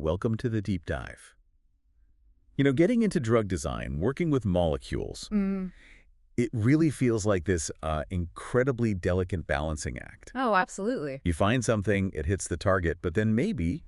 welcome to the deep dive. Getting into drug design, working with molecules, it really feels like this incredibly delicate balancing act. Oh, absolutely. You find something, it hits the target, but then maybe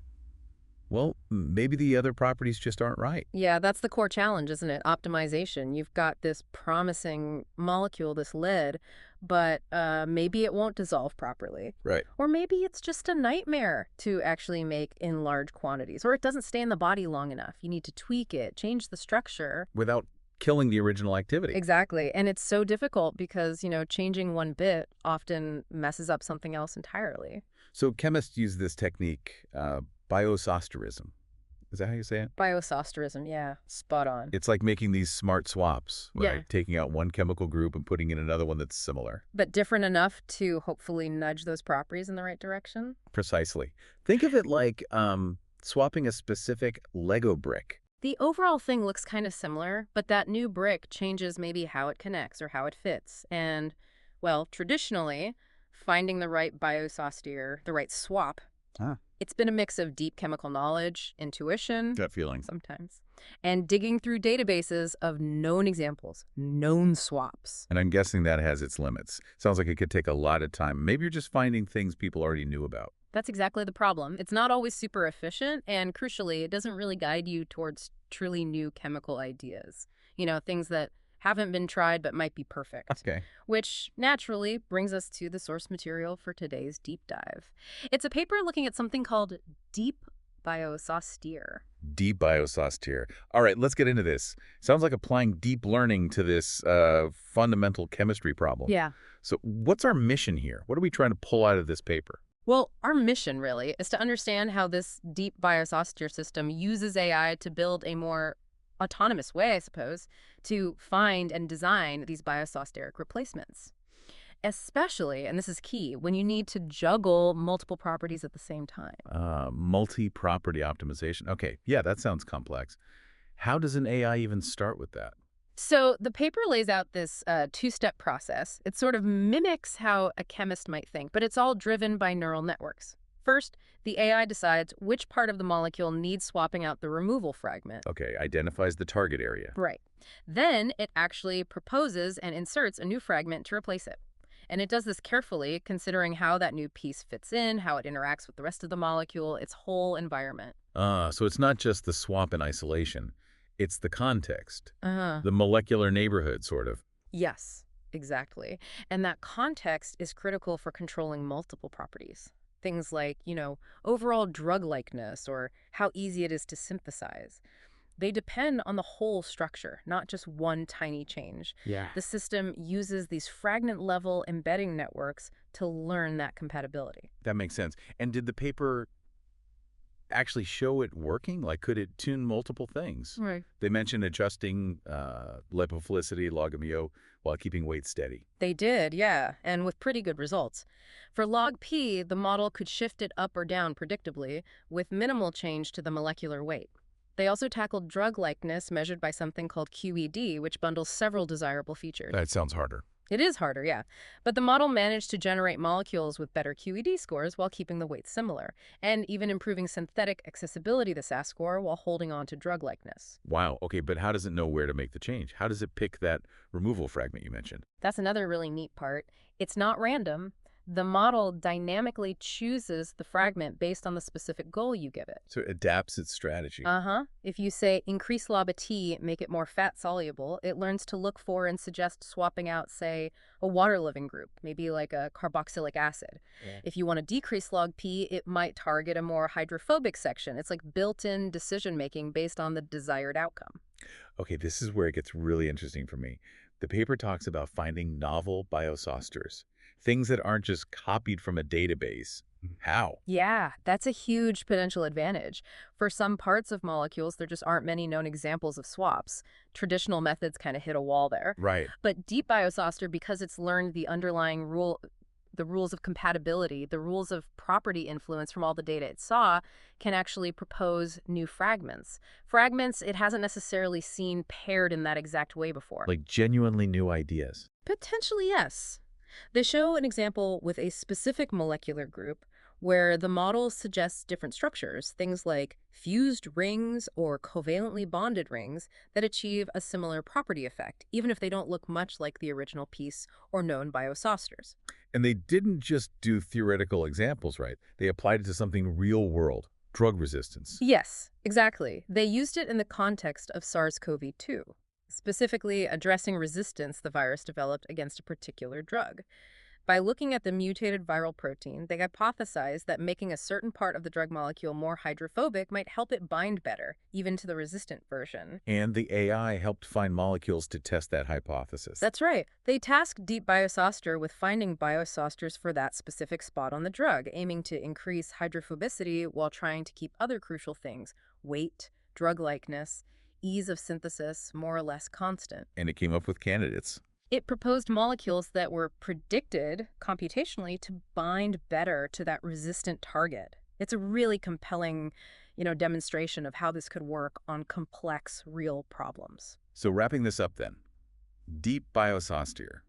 the other properties just aren't right. Yeah, that's the core challenge, isn't it? Optimization. You've got this promising molecule, this lead, but maybe it won't dissolve properly. Right. Or maybe it's just a nightmare to actually make in large quantities. Or it doesn't stay in the body long enough. You need to tweak it, change the structure. Without killing the original activity. Exactly. And it's so difficult because, changing one bit often messes up something else entirely. So chemists use this technique, Bioisosterism. Is that how you say it? Bioisosterism, yeah, spot on. It's like making these smart swaps, right? Yeah. Taking out one chemical group and putting in another one that's similar. But different enough to hopefully nudge those properties in the right direction? Precisely. Think of it like swapping a specific Lego brick. The overall thing looks kind of similar, but that new brick changes maybe how it connects or how it fits. And, well, traditionally, finding the right Bioisostere, the right swap, it's been a mix of deep chemical knowledge, intuition, Gut feeling. sometimes, and digging through databases of known examples, known swaps. And I'm guessing that has its limits. Sounds like it could take a lot of time. Maybe you're just finding things people already knew about. That's exactly the problem. It's not always super efficient, and crucially, it doesn't really guide you towards truly new chemical ideas. Things that haven't been tried but might be perfect. Okay. Which naturally brings us to the source material for today's deep dive. It's a paper looking at something called DeepBioisostere. DeepBioisostere. All right, let's get into this. Sounds like applying deep learning to this fundamental chemistry problem. Yeah. So what's our mission here? What are we trying to pull out of this paper? Well, our mission, really, is to understand how this DeepBioisostere system uses AI to build a more autonomous way, I suppose, to find and design these bioisosteric replacements. Especially, and this is key, when you need to juggle multiple properties at the same time. Multi-property optimization. Okay, yeah, that sounds complex. How does an AI even start with that? So the paper lays out this two-step process. It sort of mimics how a chemist might think, but it's all driven by neural networks. First, the AI decides which part of the molecule needs swapping out the removal fragment. Okay, identifies the target area. Right. Then it actually proposes and inserts a new fragment to replace it. And it does this carefully, considering how that new piece fits in, how it interacts with the rest of the molecule, its whole environment. So it's not just the swap in isolation. It's the context, Uh-huh. the molecular neighborhood, sort of. Yes, exactly. And that context is critical for controlling multiple properties. Things like, overall drug-likeness or how easy it is to synthesize. They depend on the whole structure, not just one tiny change. Yeah. The system uses these fragment-level embedding networks to learn that compatibility. That makes sense. And did the paper actually show it working? Like, could it tune multiple things? Right. They mentioned adjusting lipophilicity, log MeO, while keeping weight steady. They did, yeah, and with pretty good results. For log P, the model could shift it up or down predictably, with minimal change to the molecular weight. They also tackled drug likeness measured by something called QED, which bundles several desirable features. That sounds harder. It is harder, yeah. But the model managed to generate molecules with better QED scores while keeping the weight similar, and even improving synthetic accessibility, the SAS score, while holding on to drug likeness. Wow. Okay, but how does it know where to make the change? How does it pick that removal fragment you mentioned? That's another really neat part. It's not random. The model dynamically chooses the fragment based on the specific goal you give it. So it adapts its strategy. Uh-huh. If you say, increase LABA T, make it more fat-soluble, it learns to look for and suggest swapping out, say, a water-loving group, maybe like a carboxylic acid. Yeah. If you want to decrease log P, it might target a more hydrophobic section. It's like built-in decision-making based on the desired outcome. Okay, this is where it gets really interesting for me. The paper talks about finding novel bioisosteres, things that aren't just copied from a database. How? Yeah, that's a huge potential advantage. For some parts of molecules, there just aren't many known examples of swaps. Traditional methods kind of hit a wall there. Right. But DeepBioisostere, because it's learned the underlying the rules of compatibility, the rules of property influence from all the data it saw, can actually propose new fragments. Fragments it hasn't necessarily seen paired in that exact way before. Like genuinely new ideas. Potentially, yes. They show an example with a specific molecular group where the model suggests different structures, things like fused rings or covalently bonded rings that achieve a similar property effect, even if they don't look much like the original piece or known Bioisosteres. And they didn't just do theoretical examples, right? They applied it to something real world, drug resistance. Yes, exactly. They used it in the context of SARS-CoV-2, specifically addressing resistance the virus developed against a particular drug. By looking at the mutated viral protein, they hypothesized that making a certain part of the drug molecule more hydrophobic might help it bind better, even to the resistant version. And the AI helped find molecules to test that hypothesis. That's right. They tasked DeepBioisostere with finding bioisosteres for that specific spot on the drug, aiming to increase hydrophobicity while trying to keep other crucial things, weight, drug likeness, ease of synthesis, more or less constant. And it came up with candidates. It proposed molecules that were predicted computationally to bind better to that resistant target. It's a really compelling, demonstration of how this could work on complex, real problems. So wrapping this up then, DeepBioisostere.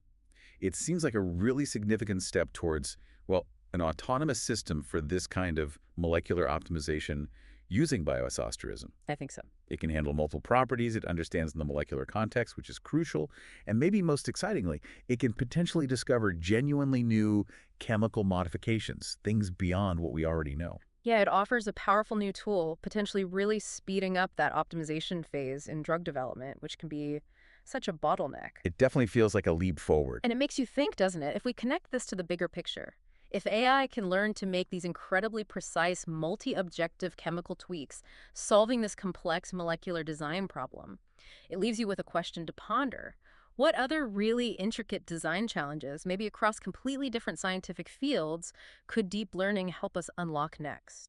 It seems like a really significant step towards, well, an autonomous system for this kind of molecular optimization using bioisosterism. I think so. It can handle multiple properties, it understands the molecular context, which is crucial, and maybe most excitingly, it can potentially discover genuinely new chemical modifications, things beyond what we already know. Yeah, it offers a powerful new tool, potentially really speeding up that optimization phase in drug development, which can be such a bottleneck. It definitely feels like a leap forward. And it makes you think, doesn't it? If we connect this to the bigger picture, if AI can learn to make these incredibly precise, multi-objective chemical tweaks, solving this complex molecular design problem, it leaves you with a question to ponder. What other really intricate design challenges, maybe across completely different scientific fields, could deep learning help us unlock next?